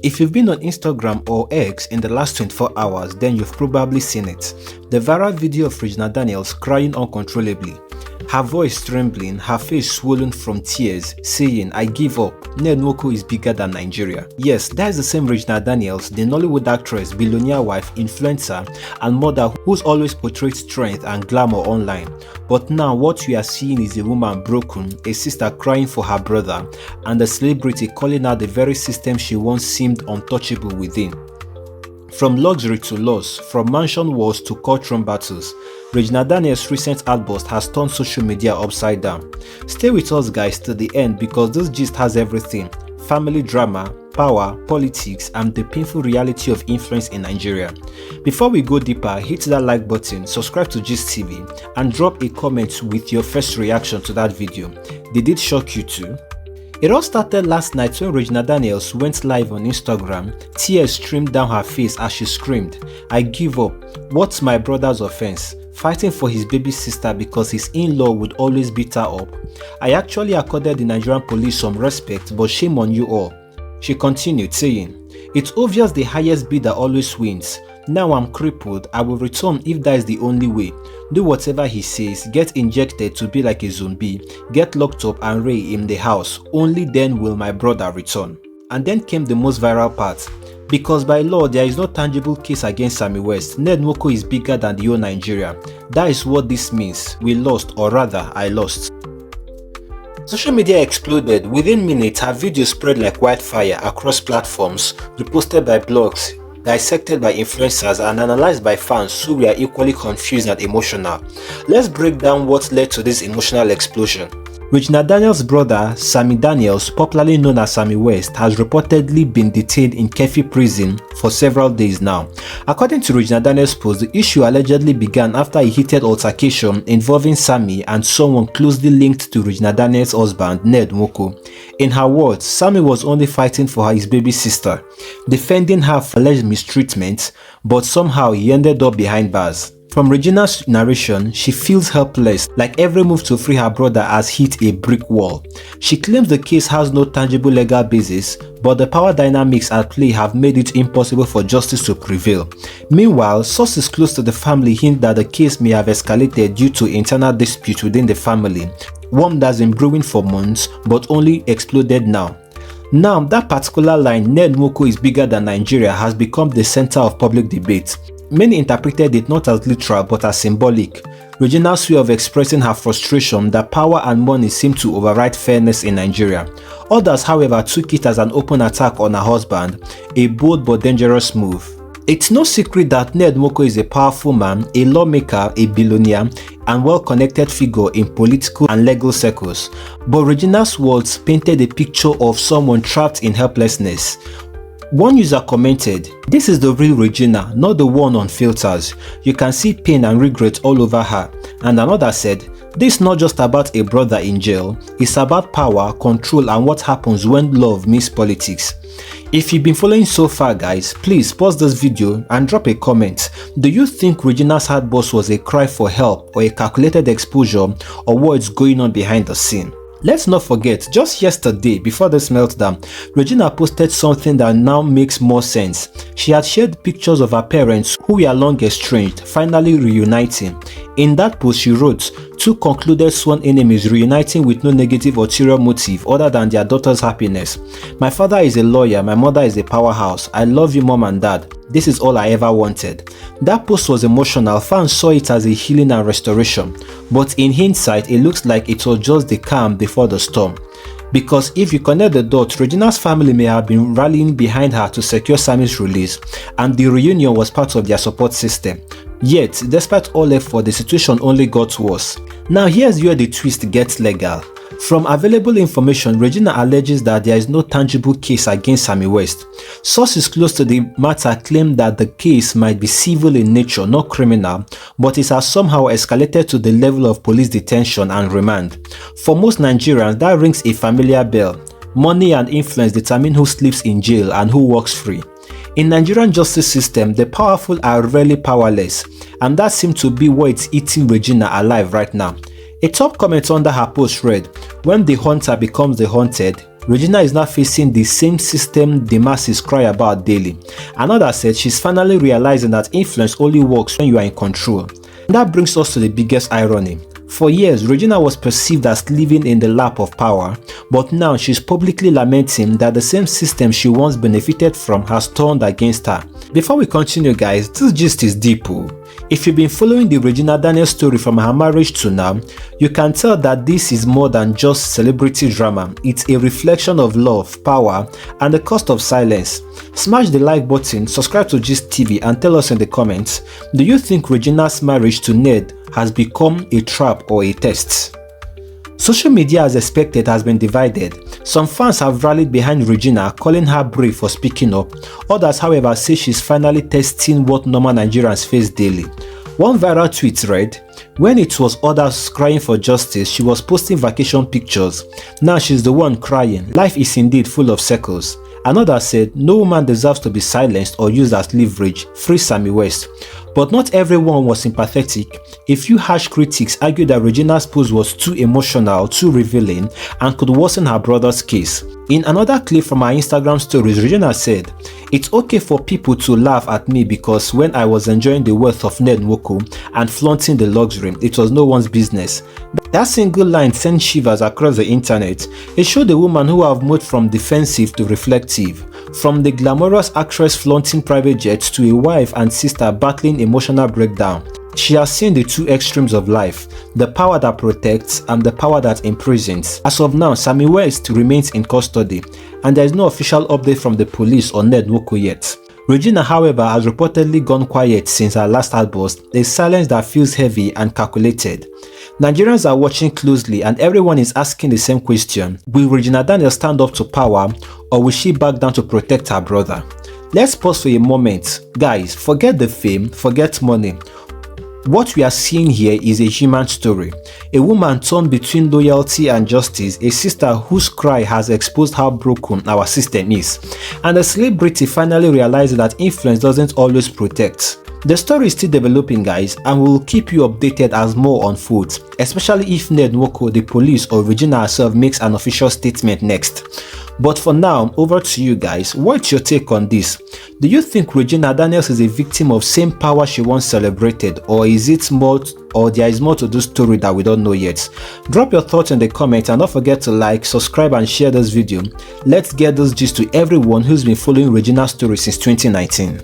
If you've been on Instagram or X in the last 24 hours, then you've probably seen it. The viral video of Regina Daniels crying uncontrollably. Her voice trembling, her face swollen from tears, saying, "I give up, Ned Nwoko is bigger than Nigeria." Yes, that is the same Regina Daniels, the Nollywood actress, billionaire wife, influencer, and mother who's always portrayed strength and glamour online. But now what we are seeing is a woman broken, a sister crying for her brother, and a celebrity calling out the very system she once seemed untouchable within. From luxury to loss, from mansion wars to courtroom battles, Regina Daniels' recent outburst has turned social media upside down. Stay with us guys till the end because this gist has everything: family drama, power, politics, and the painful reality of influence in Nigeria. Before we go deeper, hit that like button, subscribe to Gist TV, and drop a comment with your first reaction to that video. Did it shock you too? It all started last night when Regina Daniels went live on Instagram. Tears streamed down her face as she screamed, "I give up. What's my brother's offense? Fighting for his baby sister because his in-law would always beat her up. I actually accorded the Nigerian police some respect, but shame on you all." She continued saying, "It's obvious the highest bidder always wins. Now I'm crippled, I will return if that is the only way. Do whatever he says, get injected to be like a zombie, get locked up and lay in the house, only then will my brother return." And then came the most viral part. "Because by law there is no tangible case against Sammy West, Ned Nwoko is bigger than the whole Nigeria. That is what this means. We lost, or rather I lost." Social media exploded. Within minutes, her video spread like wildfire across platforms, reposted by blogs, dissected by influencers, and analyzed by fans who were equally confused and emotional. Let's break down what led to this emotional explosion. Regina Daniels' brother, Sammy Daniels, popularly known as Sammy West, has reportedly been detained in Kefi prison for several days now. According to Regina Daniels' post, the issue allegedly began after a heated altercation involving Sammy and someone closely linked to Regina Daniels' husband, Ned Nwoko. In her words, Sammy was only fighting for his baby sister, defending her for alleged mistreatment, but somehow he ended up behind bars. From Regina's narration, she feels helpless, like every move to free her brother has hit a brick wall. She claims the case has no tangible legal basis, but the power dynamics at play have made it impossible for justice to prevail. Meanwhile, sources close to the family hint that the case may have escalated due to internal disputes within the family, one that's been brewing for months but only exploded now. Now, that particular line, "Ned Nwoko is bigger than Nigeria," has become the center of public debate. Many interpreted it not as literal but as symbolic. Regina's way of expressing her frustration that power and money seem to override fairness in Nigeria. Others, however, took it as an open attack on her husband, a bold but dangerous move. It's no secret that Ned Nwoko is a powerful man, a lawmaker, a billionaire, and well-connected figure in political and legal circles. But Regina's words painted a picture of someone trapped in helplessness. One user commented, "This is the real Regina, not the one on filters. You can see pain and regret all over her." And another said, "This is not just about a brother in jail, it's about power, control, and what happens when love meets politics." If you've been following so far guys, please pause this video and drop a comment. Do you think Regina's outburst was a cry for help or a calculated exposure, or what's going on behind the scene? Let's not forget, just yesterday, before this meltdown, Regina posted something that now makes more sense. She had shared pictures of her parents who were long estranged, finally reuniting. In that post she wrote, "Two concluded sworn enemies reuniting with no negative ulterior motive other than their daughter's happiness. My father is a lawyer, my mother is a powerhouse. I love you mom and dad. This is all I ever wanted." That post was emotional. Fans saw it as a healing and restoration. But in hindsight, it looks like it was just the calm before the storm. Because if you connect the dots, Regina's family may have been rallying behind her to secure Sammy's release, and the reunion was part of their support system. Yet, despite all effort, the situation only got worse. Now here's where the twist gets legal. From available information, Regina alleges that there is no tangible case against Sammy West. Sources close to the matter claim that the case might be civil in nature, not criminal, but it has somehow escalated to the level of police detention and remand. For most Nigerians, that rings a familiar bell. Money and influence determine who sleeps in jail and who walks free. In Nigerian justice system, the powerful are rarely powerless, and that seems to be what's eating Regina alive right now. A top comment under her post read, "When the hunter becomes the hunted, Regina is now facing the same system the masses cry about daily. Another said she's finally realizing that influence only works when you are in control. And that brings us to the biggest irony. For years, Regina was perceived as living in the lap of power, but now she's publicly lamenting that the same system she once benefited from has turned against her. Before we continue guys, this gist is deep. If you've been following the Regina Daniels story from her marriage to now, you can tell that this is more than just celebrity drama. It's a reflection of love, power, and the cost of silence. Smash the like button, subscribe to Gist TV, and tell us in the comments, do you think Regina's marriage to Ned has become a trap or a test? Social media, as expected, has been divided. Some fans have rallied behind Regina, calling her brave for speaking up. Others, however, say she's finally testing what normal Nigerians face daily. One viral tweet read, "When it was others crying for justice, she was posting vacation pictures. Now she's the one crying. Life is indeed full of circles." Another said, "No woman deserves to be silenced or used as leverage. Free Sammy West." But not everyone was sympathetic. A few harsh critics argued that Regina's post was too emotional, too revealing, and could worsen her brother's case. In another clip from her Instagram stories, Regina said, "It's okay for people to laugh at me because when I was enjoying the wealth of Ned Nwoko and flaunting the luxury, it was no one's business." That single line sent shivers across the internet. It showed a woman who have moved from defensive to reflective, from the glamorous actress flaunting private jets to a wife and sister battling emotional breakdown. She has seen the two extremes of life, the power that protects and the power that imprisons. As of now, Sammy West remains in custody, and there is no official update from the police or Ned Nwoko yet. Regina, however, has reportedly gone quiet since her last outburst, a silence that feels heavy and calculated. Nigerians are watching closely and everyone is asking the same question: will Regina Daniels stand up to power, or will she back down to protect her brother? Let's pause for a moment. Guys, forget the fame, forget money. What we are seeing here is a human story. A woman torn between loyalty and justice, a sister whose cry has exposed how broken our system is, and a celebrity finally realizing that influence doesn't always protect. The story is still developing guys, and we will keep you updated as more unfolds, especially if Ned Nwoko, the police, or Regina herself makes an official statement next. But for now, over to you guys. What's your take on this? Do you think Regina Daniels is a victim of same power she once celebrated, or is it more, or there is more to this story that we don't know yet? Drop your thoughts in the comments and don't forget to like, subscribe, and share this video. Let's get this gist to everyone who's been following Regina's story since 2019.